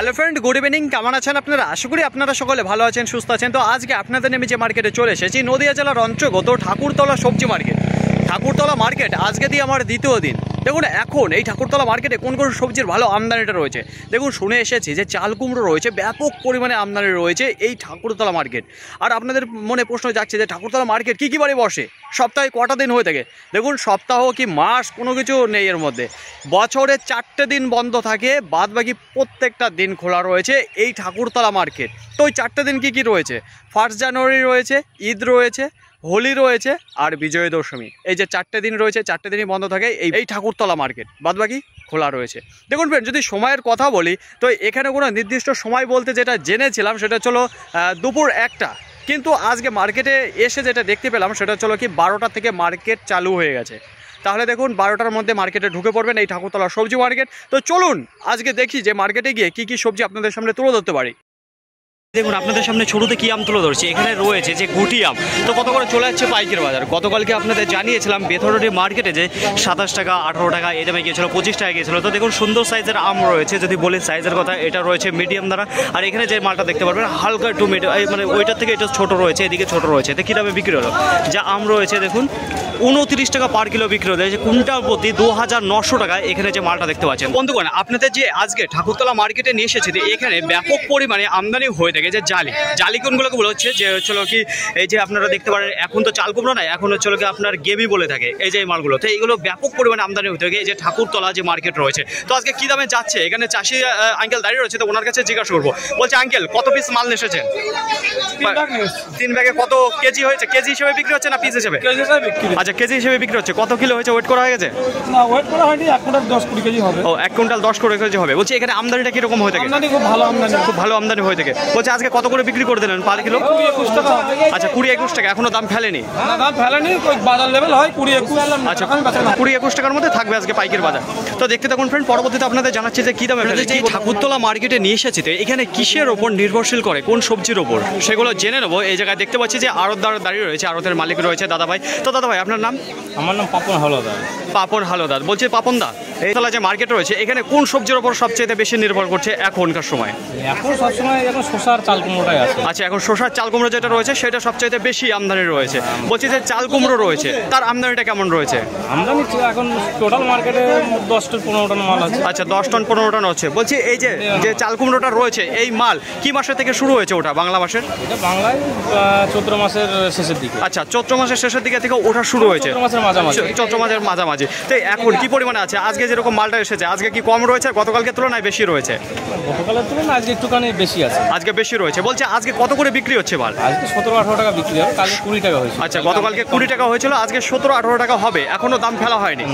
Hello friend, good evening. কেমন আছেন আপনারা? আশা করি আপনারা সকলে ভালো আছেন, সুস্থ আছেন। তো আজকে আপনাদের নেমে যে মার্কেটে চলে এসেছি, নদিয়া জেলার অন্তর্গত ঠাকুরতলা সবজি মার্কেট। ঠাকুরতলা মার্কেট আজকে দিয়ে আমার দ্বিতীয় দিন। দেখুন এখন এই ঠাকুরতলা মার্কেটে কোন কোন সবজির ভালো আমদানিটা রয়েছে। দেখুন শুনে এসেছি যে চাল কুমড়ো রয়েছে, ব্যাপক পরিমাণে আমদানি রয়েছে এই ঠাকুরতলা মার্কেট। আর আপনাদের মনে প্রশ্ন যাচ্ছে যে ঠাকুরতলা মার্কেট কী কী বারে বসে, সপ্তাহে কটা দিন হয়ে থাকে। দেখুন সপ্তাহ কি মাস কোনো কিছু নেই এর মধ্যে। বছরে 4টে দিন বন্ধ থাকে, বাদ বাকি প্রত্যেকটা দিন খোলা রয়েছে এই ঠাকুরতলা মার্কেট। তো ওই 4টে দিন কী কী রয়েছে? 1 জানুয়ারি রয়েছে, ঈদ রয়েছে, হোলি রয়েছে আর বিজয় দশমী। এই যে 4টে দিন রয়েছে, 4টে দিনই বন্ধ থাকে এই ঠাকুরতলা মার্কেট, বাদ বাকি খোলা রয়েছে। দেখুন ফ্রেন্ড, যদি সময়ের কথা বলি তো এখানে কোনো নির্দিষ্ট সময় বলতে যেটা জেনেছিলাম সেটা হলো দুপুর 1টা। কিন্তু আজকে মার্কেটে এসে যেটা দেখতে পেলাম সেটা হলো কি 12টা থেকে মার্কেট চালু হয়ে গেছে। তাহলে দেখুন 12টার মধ্যে মার্কেটে ঢুকে পড়বেন এই ঠাকুরতলা সবজি মার্কেট। তো চলুন আজকে দেখি যে মার্কেটে গিয়ে কী কী সবজি আপনাদের সামনে তুলে ধরতে পারি। দেখুন আপনাদের সামনে শুরুতে কী আম তুলে ধরছি। এখানে রয়েছে যে গুটি আম, তো কত করে চলে যাচ্ছে পাইকারি বাজার। গতকালকে আপনাদের জানিয়েছিলাম বেথরডি মার্কেটে যে 27 টাকা 18 টাকা এই দামে গিয়েছিলো, 25 টাকা গিয়েছিলো। তো দেখুন সুন্দর সাইজের আম রয়েছে। যদি বলি সাইজের কথা, এটা রয়েছে মিডিয়াম দ্বারা। আর এখানে যে মালটা দেখতে পারবেন হালকা একটু মানে ওইটার থেকে এটা ছোটো রয়েছে, এদিকে ছোটো রয়েছে। তো কী দামে বিক্রি হলো? যা আম রয়েছে দেখুন 29 টাকা পার কিলো বিক্রি হলো, যে কুইন্টাল প্রতি 2900 টাকায় এখানে যে মালটা দেখতে পাচ্ছেন। বন্ধুগণ, আপনাদের যে আজকে ঠাকুরতলা মার্কেটে নিয়ে এসেছে, এখানে ব্যাপক পরিমাণে আমদানি হয়ে থাকে যে জালি কোনগুলোকে বলা হচ্ছে যে হচ্ছিল কি এই যে আপনারা দেখতে পারেন এখন তো চাল কুমড়ো নাই, এখন হচ্ছিল কি আপনার গেমি বলে থাকে এই যে মালগুলো। তো এইগুলো ব্যাপক পরিমাণে আমদানি হতে থাকে এই যে ঠাকুরতলা যে মার্কেট রয়েছে। তো আজকে কী দামে যাচ্ছে এখানে চাষি আঙ্কেল দাঁড়িয়ে রয়েছে, তো ওনার কাছে জিজ্ঞাসা করবো। বলছে আঙ্কেল কত পিস মাল এসেছেন? 3 ব্যাগে কত কেজি হয়েছে? কেজি হিসেবে বিক্রি হচ্ছে না পিস হিসেবে? আচ্ছা কেজি হিসেবে বিক্রি হচ্ছে। কত কিলো হয়েছে? ওয়েট করা হয়ে গেছে? না, ওয়েট করা হয়নি। 1 কুইন্টাল 10-20 কেজি হবে। ও 1 কুইন্টাল 10 কেজি হবে। বলছি এখানে আমদানিটা কিরকম হয়ে থাকে? আমদানি খুব ভালো আমদানি। খুব ভালো আমদানি হয়ে থাকে। বলছে আজকে কত করে বিক্রি করে দিলেন পার কিলো? 20-21 টাকা। আচ্ছা 20-21 টাকা, এখনো দাম ফেলেনি? না, দাম ফেলেনি, ওই বাজার লেভেল হয় 20-21। আচ্ছা 20-21 টাকার মধ্যে থাকবে আজকে পাইকারি বাজার। তো দেখতে থাকুন ফ্রেন্ড, পরবর্তীতে আপনাদের জানাচ্ছি যে কী দামে ফেলেছে। ঠাকুরতলা মার্কেটে নিয়ে এসেছি, তো এখানে কিসের ওপর নির্ভরশীল করে, কোন সবজির ওপর, সেগুলো জেনে নেবো। এই জায়গায় দেখতে পাচ্ছি যে আড়তদার দাঁড়িয়ে রয়েছে, আড়তের মালিক রয়েছে দাদা ভাই। তো দাদা ভাই আপনার নাম? আমার নাম পাপন হালদার। পাপন হালদার। বলছি পাপন দা, এই তলা যে মার্কেট রয়েছে এখানে কোন সবজির ওপর সবচেয়ে বেশি নির্ভর করছে এখনকার সময়? এখন সবসময় এখন শসার চাল কুমড়োটাই আছে। আচ্ছা এখন শসার চাল কুমড়ো যেটা রয়েছে সেটা সবচেয়ে বেশি আমদানি রয়েছে। বলছি যে চাল কুমড়ো রয়েছে তার আমদানিটা কেমন রয়েছে? আমদানি এখন টোটাল মার্কেটে 10-15 টন মাল আছে। আচ্ছা 10 টন 15 টন হচ্ছে। বলছি এই যে যে চাল কুমড়োটা রয়েছে এই মাল কি মাসে থেকে শুরু হয়েছে ওটা? বাংলা মাসের? এটা বাংলায় চৈত্র মাসের শেষের দিকে। আচ্ছা চৈত্র মাসের শেষের দিকে থেকে ওঠা শুরু হয়েছে, চৈত্র মাসের মাঝামাঝি। চৈত্র মাসের মাঝামাঝি। তো এখন কি পরিমাণে আছে? আজকে যেরকম মালটা এসেছে আজকে কি কম রয়েছে, গতকালকে তুলনায় বেশি রয়েছে? গতকালের তুলনায় আজকে একটুখানি বেশি আছে। আজকে বেশি রয়েছে। বলছে আজকে কত করে বিক্রি হচ্ছে মাল? আজকে 17-18 টাকা বিক্রি হবে, কালকে 20 টাকা হয়েছে। আচ্ছা গতকালকে 20 টাকা হয়েছিল, আজকে 17-18 টাকা হবে, এখনো দাম ফেলা হয়নি।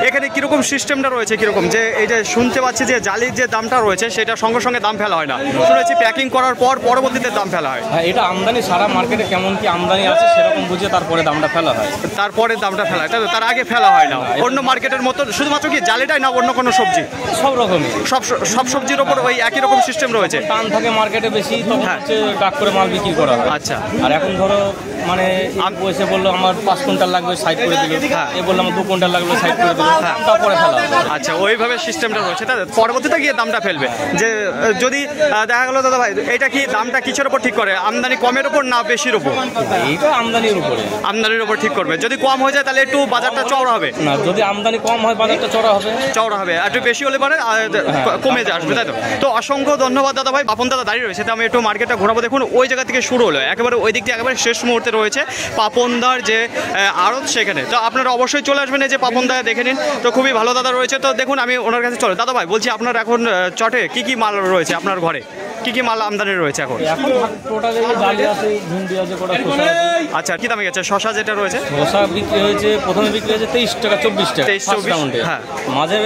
এখানে কিরকম সিস্টেমটা রয়েছে কিরকম, যে এই যে শুনতে পাচ্ছি যে জালির যে দামটা রয়েছে সেটা সঙ্গে সঙ্গে দাম ফেলা হয় না, শুনেছি প্যাকিং করার পর পরবর্তীতে দাম ফেলা হয়। হ্যাঁ, এটা আমদানি, সারা মার্কেটে কেমন কি আমদানি আছে সেরকম বুঝে তারপরে দামটা ফেলা হয়। তারপরে দামটা ফেলা হয়, তার আগে ফেলা হয় না। অন্য মার্কেটের মতো শুধুমাত্র কি জালিটাই না, অন্য কোনো সবজি? সব রকমই, সব সবজির ওপর ওই একই রকম সিস্টেম রয়েছে। টান থাকে মার্কেটে বেশি, তখন হচ্ছে ডাক করে মাল বিক্রি করা হয়। আচ্ছা আর এখন ধরো মানে এসে বললো আমার 5 কুইন্টাল লাগবে, সাইড করে দিল। এ বললো আমার 2 কুইন্টাল লাগবে, সাইড করে দিল, তারপরে ফেলা হয়। আচ্ছা ওইভাবে সিস্টেমটা রয়েছে। তাহলে পরবর্তীতে গিয়ে দামটা ফেলবে। যে যদি দেখা গেলো দাদা ভাই এটা কি দামটা কিসের ওপর ঠিক করে, আমদানি কমের ওপর না বেশির ওপর? এইটা আমদানির উপরে, আমদানির ওপর ঠিক করবে। যদি কম হয়ে যায় তাহলে একটু বাজারটা চওড়া হবে না, যদি আমদানি কম হয় বাজারটা চড়া হবে, চওড়া হবে। একটু বেশি হলে পরে কমে আসবে, তাই তো? তো অসংখ্য ধন্যবাদ দাদা ভাই। পাপন দাদা দাঁড়িয়ে রয়েছে, তো আমি একটু মার্কেটটা ঘোরাবো। দেখুন ওই জায়গা থেকে শুরু হলো, একেবারে ওই দিক থেকে একেবারে শেষ মুহূর্তে রয়েছে পাপনদার যে আড়ত, সেখানে। তো আপনারা অবশ্যই চলে আসবেন, এই যে পাপন দাদা দেখে নিন। তো খুবই ভালো দাদা রয়েছে। তো দেখুন আমি ওনার কাছে চলে। দাদা ভাই বলছি আপনার এখন চটে কি কি মাল রয়েছে, আপনার ঘরে কি কি মাল আমদানি রয়েছে এখন? টোটাল জালি আছে, ভিন্ডি আছে, কটা শসা আছে। আচ্ছা কি দামে গেছে শসা যেটা রয়েছে? শসা বিক্রি হয়েছে, প্রথমে বিক্রি হয়েছে 23 টাকা 24 টাকা, 23-24। হ্যাঁ, মাঝে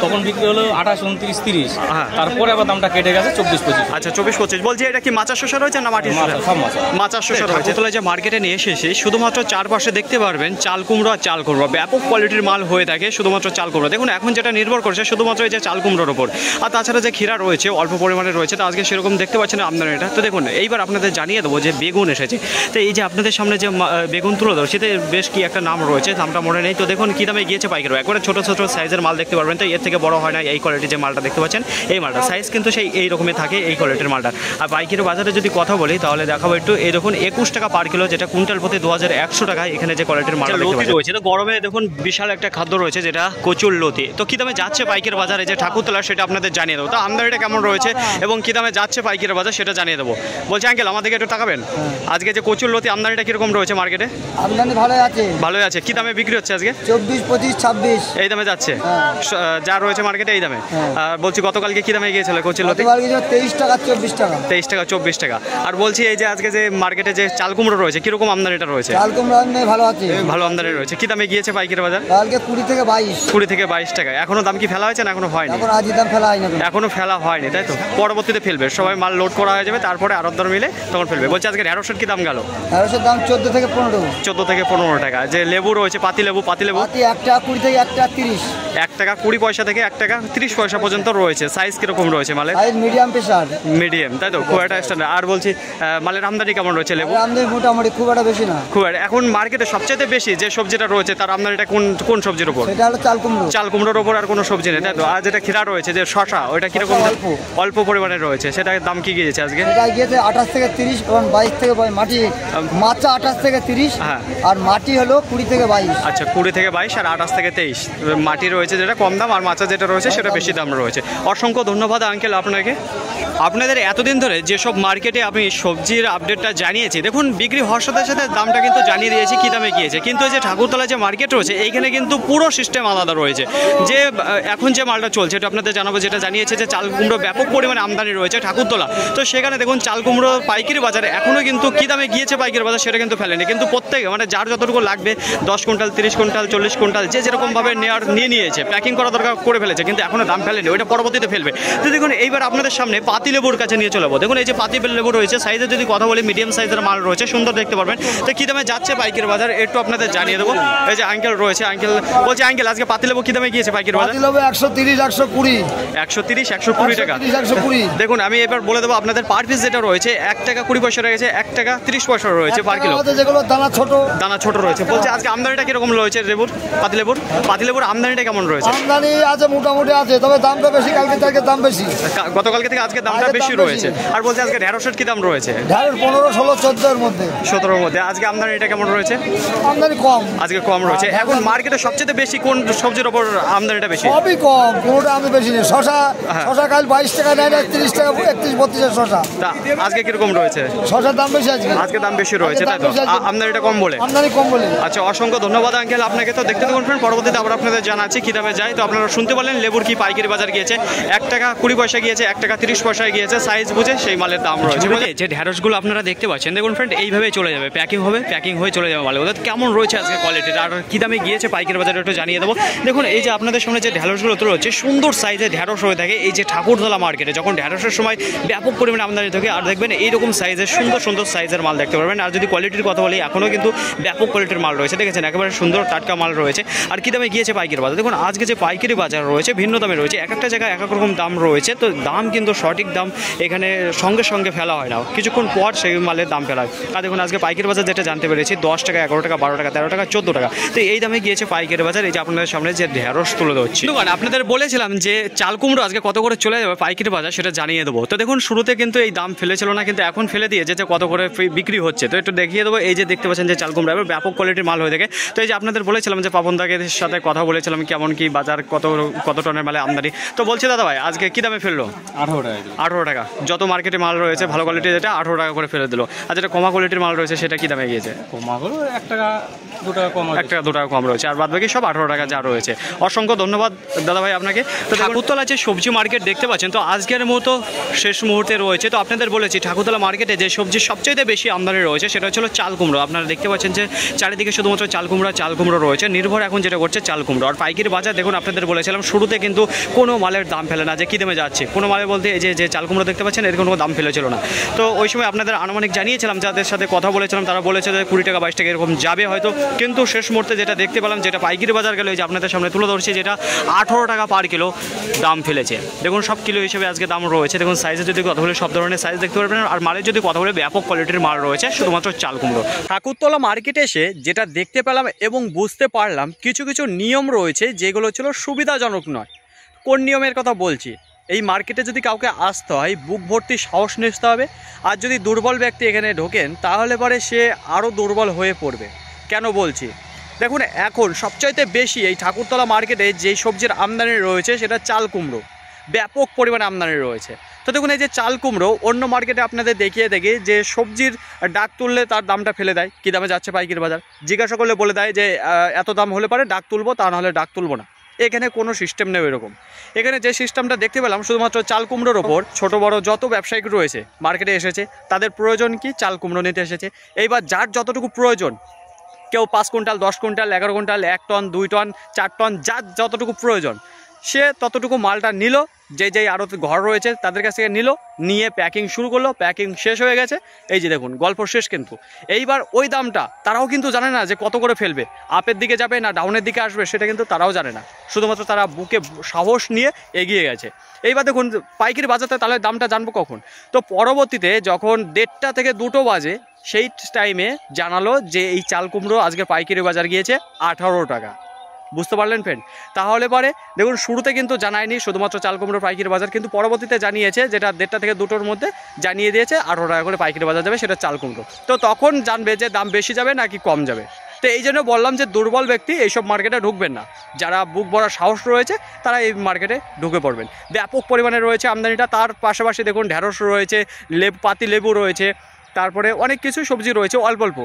তখন বিক্রি হলো 28, 29, 30। হ্যাঁ, তারপরে আবার দামটা কেটে গেছে 24-25। আচ্ছা 24-25। বলছি এটা কি মাচা শসা রয়েছে না মাটির শসা? সব মাচার শসা রয়েছে। তাহলে যে মার্কেটে নিয়ে এসেছি শুধুমাত্র চারপাশে দেখতে পারবেন চাল কুমড়ো আর চাল কুমড়ো, ব্যাপক কোয়ালিটির মাল হয়ে থাকে শুধুমাত্র চাল কুমড়ো। দেখুন এখন যেটা নির্ভর করছে শুধুমাত্র এই যে চাল কুমড়োর ওপর, আর তাছাড়া যে ক্ষীরা রয়েছে অল্প পরিমাণে রয়েছে। তো আজকে সেরকম দেখতে পাচ্ছেন আমদানিটা। তো দেখুন এইবার আপনাদের জানিয়ে দেবো যে বেগুন এসেছে। তো এই যে আপনাদের সামনে যে বেগুন তুলে ধরো সেটা বেশ কি একটা নাম রয়েছে, নামটা মনে নেই। তো দেখুন কী দামে গিয়েছে পাইকারি, একবারে ছোটো ছোটো সাইজের মাল দেখতে পারবেন, তো এর থেকে বড় হয় না এই কোয়ালিটির যে মালটা দেখতে পাচ্ছেন এই মালটা সাইজ কিন্তু সেই এই রকমই থাকে এই কোয়ালিটির মালটা। আর পাইকারি বাজারে যদি কথা বলি তাহলে দেখাবো একটু, এই দেখুন 21 টাকা পার কিলো, যেটা কুইন্টাল প্রতি 2100 টাকায় এখানে যে কোয়ালিটির মালটা দেখতে পাচ্ছেন রয়েছে। তো গরমে দেখুন বিশাল একটা খাদ্য রয়েছে যেটা কচুর লতি। তো কী দামে যাচ্ছে পাইকারি বাজারে যে ঠাকুরতলা সেটা আপনাদের জানিয়ে দেবো। তো আমদানিটা কেমন রয়েছে এবং কী দামে যাচ্ছে পাইকারি বাজার সেটা জানিয়ে দেবো। বলছি আঙ্কেল আমাদেরকে একটু তাকাবেন, আজকে যে কচুর লতি আমদানিটা কীরকম রয়েছে মার্কেটে? আমদানি ভালোই আছে। ভালোই আছে। কী দামে বিক্রি হচ্ছে আজকে? 24, 25, 26 এই দামে যাচ্ছে যা রয়েছে মার্কেটে এই দামে। আর বলছি গতকালকে কী দামে গিয়েছিল কচুর লতি? 23 টাকা 24 টাকা। 23 টাকা 24 টাকা। আর বলছি এই যে আজকে যে মার্কেটে যে চাল কুমড়ো রয়েছে কীরকম আমদানিটা রয়েছে? চাল কুমড়া ভালো আছে, ভালো আমদানি রয়েছে। কী দামে গিয়েছে পাইকারি বাজার? কালকে 20 থেকে 22। 20 থেকে 22 টাকা। এখনো দাম কি ফেলা হয়েছে না এখনো হয়নি? এখন আজই দাম ফেলা হয়নি, এখনো ফেলা হয়নি তাই তো? পরবর্তীতে ফেলবে, সবাই মাল লোড করা হয়ে যাবে তারপরে আরতদার মিলে তখন ফেলবে। বলছি আজকে ঢেঁড়সের কি দাম গেল? ঢেঁড়সের দাম 14 থেকে 15। 14 থেকে 15 টাকা। যে লেবু রয়েছে পাতি লেবু 1 টাকা 20 থেকে 1 টাকা 30। 1 টাকা 20 পয়সা থেকে 1 টাকা 30 পয়সা পর্যন্ত রয়েছে। সাইজ কিরকম রয়েছে মালের? Size medium pressure. মিডিয়াম তাই তো, খুব একটা স্ট্যান্ডার্ড। আর বলছি মালের আমদানি কেমন রয়েছে লেবু? আমদানি মোটামুটি খুব একটা বেশি না। খুব একটা। এখন মার্কেটে সবচেয়ে বেশি যে সবজিটা রয়েছে তার আমদানিটা কোন সবজির উপর? সেটা হলো চাল কুমড়ো। চাল কুমড়োর উপর আর কোনো সবজি নেই তাই তো? আর যেটা খিরা রয়েছে যে শশা ওইটা কিরকম? অল্প পরিমাণে রয়েছে। সেটার দাম কি গিয়েছে আজকে? এটা গিয়েছে 28 থেকে 30 এবং 22 থেকে মাটি মাচা 28 থেকে 30 আর মাটি হলো 20 থেকে 22। আচ্ছা 20 থেকে 22 আর 28 থেকে 23। মাটি রয়েছে যেটা কম দাম আর মাচা যেটা রয়েছে সেটা বেশি দাম রয়েছে। অসংখ্য ধন্যবাদ আঙ্কেল আপনাকে। আপনাদের এতদিন ধরে যেসব মার্কেটে আমি সবজির আপডেটটা জানিয়েছি, দেখুন বিক্রি হওয়ার সাথে সাথে দামটা কিন্তু জানিয়ে দিয়েছি কী দামে গিয়েছে। কিন্তু এই যে ঠাকুরতলা যে মার্কেট রয়েছে এইখানে কিন্তু পুরো সিস্টেম আলাদা রয়েছে। যে এখন যে মালটা চলছে এটা আপনাদের জানাবো, যেটা জানিয়েছে যে চাল কুমড়ো ব্যাপক পরিমাণে আমদানি রয়েছে ঠাকুরতলা। তো সেখানে দেখুন চাল কুমড়ো পাইকারি বাজারে এখনও কিন্তু কী দামে গিয়েছে পাইকারি বাজার সেটা কিন্তু ফেলেনি। কিন্তু প্রত্যেকে মানে যার যতটুকু লাগবে 10 কুইন্টাল 30 কুইন্টাল 40 কুইন্টাল যে যেরকমভাবে নিয়ে নিয়েছে, প্যাকিং করা দরকার করে ফেলেছে, কিন্তু এখনও দাম ফেলেনি, ওইটা পরবর্তীতে ফেলবে। তো দেখুন এইবার আপনাদের সামনে পাতি লেবুর কাছে নিয়ে চলে যাবো। দেখুন এই যে পাতি লেবু রয়েছে, সাইজের যদি কথা বলি মিডিয়াম সাইজের মাল রয়েছে, সুন্দর দেখতে পারবেন। তো কী দামে যাচ্ছে পাইকারি বাজার একটু আপনাদের জানিয়ে দেবো। এই যে আঙ্কেল রয়েছে, আঙ্কেল বলছে আঙ্কেল আজকে পাতি লেবু কী দামে গিয়েছে পাইকারি বাজার? 130 120 130 টাকা। দেখুন আমি এবার বলে দেবো আপনাদের পার পিস যেটা রয়েছে 1 টাকা 20 পয়সা রয়েছে, 1 টাকা 30 পয়সা রয়েছে পার কিলো। যেগুলো দানা ছোট রয়েছে। বলছে আজকে আমদানিটা কিরকম রয়েছে লেবুর? পাতি লেবুর আমদানিটা কেমন রয়েছে? আমদানি আছে মোটামুটি আছে, তবে দামটা বেশি, কালকে থেকে দাম বেশি, গতকালকে থেকে আজকে দামটা বেশি রয়েছে। আর বলছে আজকে ঢেঁড়সের কি দাম রয়েছে? ঢেঁড়স 15, 16, 14 এর মধ্যে, 17 এর মধ্যে। আজকে আমদানিটা কেমন রয়েছে? আমদানি কম, আজকে কম রয়েছে। এখন মার্কেটে সবচেয়ে বেশি কোন সবজির উপর আমদানিটা বেশি? সবই কম, কোনোটা আমি বেশি নেই। শশা কাল 22 টাকা নেয়, 30 টাকা 31, 32 এর শশা। আজকে কিরকম রয়েছে? শশার দাম বেশি আজকে দাম বেশি রয়েছে তাই তো? আমদানিটা কম বলে? আমদানি কম বলে। আচ্ছা অসংখ্য ধন্যবাদ আঙ্কেল আপনাকে। তো দেখতে থাকুন ফ্রেন্ড, পরবর্তীতে আবার আপনাদের জানাচ্ছি কী দামে যায়। তো আপনারা শুনতে পারলেন লেবুর কি পাইকারি বাজার গিয়েছে 1 টাকা 20 পয়সা গিয়েছে, 1 টাকা 30 পয়সায় গিয়েছে। সাইজ বুঝে সেই মালের দাম রয়েছে। যে ঢেঁড়সগুলো আপনারা দেখতে পাচ্ছেন দেখুন ফ্রেন্ড এইভাবেই চলে যাবে, প্যাকিং হয়ে চলে যাবে মালে। ওদের কেমন রয়েছে আজকে কোয়ালিটিটা আর কী দামে গিয়েছে পাইকারি বাজারে একটু জানিয়ে দেবো। দেখুন এই যে আপনাদের সামনে যে ঢেঁড়সগুলো রয়েছে সুন্দর সাইজের ঢেঁড়স হয়ে থাকে এই যে ঠাকুরতলা মার্কেটে, যখন ঢেঁড়সের সময় ব্যাপক পরিমাণে আমদানি থাকে। আর দেখবেন এইরকম সাইজের সুন্দর সাইজের মাল দেখতে পারবেন। আর যদি কোয়ালিটির কথা বলি এখনও কিন্তু ব্যাপক কোয়ালিটির মাল রয়েছে, দেখেছেন একেবারে সুন্দর টাটকা মাল রয়েছে। আর কী দামে গিয়েছে পাইকারি বাজার? দেখুন আজকে যে পাইকারি বাজার রয়েছে ভিন্ন দামে রয়েছে, এক একটা জায়গায় এক এক রকম দাম রয়েছে। তো দাম কিন্তু সঠিক দাম এখানে সঙ্গে ফেলা হয় না, কিছুক্ষণ পর সেই মালের দাম ফেলা হয়। আর দেখুন আজকে পাইকারি বাজার যেটা জানতে পেরেছি 10 টাকা 11 টাকা 12 টাকা 13 টাকা 14 টাকা। তো এই দামে গিয়েছে পাইকারি বাজার। এই যে আপনাদের সামনে যে ঢেঁড়স তুলে ধরছি, আপনাদের বলেছিলাম যে চাল কুমড়ো আজকে কত করে চলে যাবে পাইকারি বাজার সেটা জানিয়ে দেবো। তো দেখুন শুরুতে কিন্তু এই দাম ফেলেছিল না, কিন্তু এখন ফেলে দিয়েছে যে কত করে বিক্রি হচ্ছে। তো একটু দেখিয়ে দেবো। এই যে দেখতে পাচ্ছেন যে চাল কুমড়ো এবার ব্যাপক কোয়ালিটির মাল হয়ে থাকে। তো এই যে আপনাদের বলেছিলাম যে পাপন দাকে সাথে কথা বলেছিলাম কেমন কি বাজার, কত টনের মালে আমদানি। তো বলছে দাদা ভাই আজকে কি দামে ফেললো? 18 টাকা। যত মার্কেটে মাল রয়েছে ভালো কোয়ালিটির যেটা 18 টাকা করে ফেলে দিল। আর যেটা কমা কোয়ালিটির মাল রয়েছে সেটা কি দামে গিয়েছে? 1 টাকা 2 টাকা কম, 1 টাকা 2 টাকা কম রয়েছে। আর বাদ বাকি সব 18 টাকা যা রয়েছে। অসংখ্য ধন্যবাদ দাদা ভাই আপনাকে। তো ঠাকুরতলা যে সবজি মার্কেট দেখতে পাচ্ছেন তো আজকের মতো শেষ মুহূর্তে রয়েছে। তো আপনাদের বলেছি ঠাকুরতলা মার্কেটে যে সবজি সবচেয়ে বেশি আমদানি রয়েছে সেটা হচ্ছে চাল কুমড়ো। আপনারা দেখতে পাচ্ছেন যে চারিদিকে শুধুমাত্র চাল কুমড়ো রয়েছে, নির্ভর এখন যেটা করছে চাল কুমড়ো। আর পাইকারি বাজার দেখুন আপনাদের বলেছিলাম শুরুতে কিন্তু কোনো মালের দাম ফেলে না যে কী দামে যাচ্ছে। কোনো মালে বলতে এই যে চাল কুমড়ো দেখতে পাচ্ছেন এর কোনো দাম ফেলেছিল না। তো ওই সময় আপনাদের আনুমানিক জানিয়েছিলাম, যাদের সাথে কথা বলেছিলাম তারা বলেছে যে 20 টাকা 22 টাকা এরকম যাবে হয়তো, কিন্তু শেষ মুহূর্তে যেটা দেখতে পেলাম, যেটা পাইকারি বাজার গেলে যে আপনাদের সামনে তুলে ধরছি, যেটা 18 টাকা পার কিলো দাম ফেলেছে। দেখুন সব কিলো হিসেবে আজকে দাম রয়েছে। দেখুন সাইজে যদি কথা বলে সব ধরনের সাইজ দেখতে পারবেন, আর মালের যদি কথা বলে ব্যাপক কোয়ালিটির মাল রয়েছে শুধুমাত্র চাল কুমড়ো। ঠাকুরতলা মার্কেটে এসে যেটা দেখতে পেলাম এবং বুঝতে পারলাম কিছু কিছু নিয়ম রয়েছে যেগুলো ছিল সুবিধাজনক নয়। কোন নিয়মের কথা বলছি? এই মার্কেটে যদি কাউকে আসতে হয় বুক ভর্তি সাহস নিতে হবে, আর যদি দুর্বল ব্যক্তি এখানে ঢোকেন তাহলে পরে সে আরও দুর্বল হয়ে পড়বে। কেন বলছি? দেখুন এখন সবচাইতে বেশি এই ঠাকুরতলা মার্কেটে যেই সবজির আমদানি রয়েছে সেটা চাল কুমড়ো, ব্যাপক পরিমাণে আমদানি রয়েছে। তো দেখুন এই যে চাল কুমড়ো, অন্য মার্কেটে আপনাদের দেখিয়ে দেখি যে সবজির ডাক তুললে তার দামটা ফেলে দেয়, কী দামে যাচ্ছে পাইকারি বাজার, জিজ্ঞাসা করলে বলে দেয় যে এত দাম হলে পারে ডাক তুলবো, তা নাহলে ডাক তুলবো না। এখানে কোনো সিস্টেম নেই এরকম। এখানে যে সিস্টেমটা দেখতে পেলাম শুধুমাত্র চাল কুমড়োর ওপর ছোটো বড় যত ব্যবসায়িক রয়েছে মার্কেটে এসেছে, তাদের প্রয়োজন কি? চাল কুমড়ো নিতে এসেছে। এইবার যার যতটুকু প্রয়োজন, কেউ 5 quintal 10 quintal 11 quintal 1 ton 2 ton 4 ton, যার যতটুকু প্রয়োজন সে ততটুকু মালটা নিল, যেই আরও ঘর রয়েছে তাদের কাছ থেকে নিল, নিয়ে প্যাকিং শুরু করলো, প্যাকিং শেষ হয়ে গেছে। এই যে দেখুন গল্প শেষ। কিন্তু এইবার ওই দামটা তারাও কিন্তু জানে না যে কত করে ফেলবে, আপের দিকে যাবে না ডাউনের দিকে আসবে, সেটা কিন্তু তারাও জানে না। শুধুমাত্র তারা বুকে সাহস নিয়ে এগিয়ে গেছে। এইবার দেখুন পাইকারি বাজাতে তাহলে দামটা জানবো কখন? তো পরবর্তীতে যখন 1:30 থেকে 2টো বাজে সেই টাইমে জানালো যে এই চাল কুমড়ো আজকে পাইকারি বাজার গিয়েছে 18 টাকা। বুঝতে পারলেন ফ্রেন্ড? তাহলে পরে দেখুন শুরুতে কিন্তু জানায়নি শুধুমাত্র চাল কুমড়োর পাইকারি বাজার, কিন্তু পরবর্তীতে জানিয়েছে, যেটা 1:30 থেকে 2টোর মধ্যে জানিয়ে দিয়েছে 18 টাকা করে পাইকারি বাজার যাবে, সেটা চাল কুমড়ো। তো তখন জানবে যে দাম বেশি যাবে নাকি কম যাবে। তো এই জন্য বললাম যে দুর্বল ব্যক্তি এইসব মার্কেটে ঢুকবেন না, যারা বুক ভরা সাহস রয়েছে তারা এই মার্কেটে ঢুকে পড়বেন। ব্যাপক পরিমাণে রয়েছে আমদানিটা, তার পাশাপাশি দেখুন ঢেঁড়স রয়েছে, পাতি লেবু রয়েছে, তারপরে অনেক কিছু সবজি রয়েছে অল্প অল্প।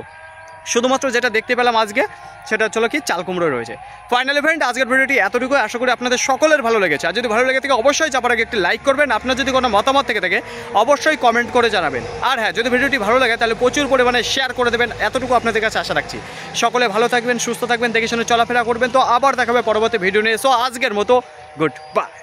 শুধুমাত্র যেটা দেখতে পেলাম আজকে সেটা হলো কি চাল কুমড়ো রয়েছে। ফাইনালি ফ্রেন্ড আজকের ভিডিওটি এতটুকু, আশা করি আপনাদের সকলের ভালো লেগেছে। আর যদি ভালো লেগে থাকে অবশ্যই চাপার আগে একটি লাইক করবেন, আপনার যদি কোনো মতামত থেকে থাকে অবশ্যই কমেন্ট করে জানাবেন। আর হ্যাঁ, যদি ভিডিওটি ভালো লাগে তাহলে প্রচুর পরিমাণে শেয়ার করে দেবেন, এতটুকু আপনাদের কাছে আশা রাখছি। সকলে ভালো থাকবেন, সুস্থ থাকবেন, দেখে শুনে চলাফেরা করবেন। তো আবার দেখাবে পরবর্তী ভিডিও নিয়ে। সো আজকের মতো গুড বাই।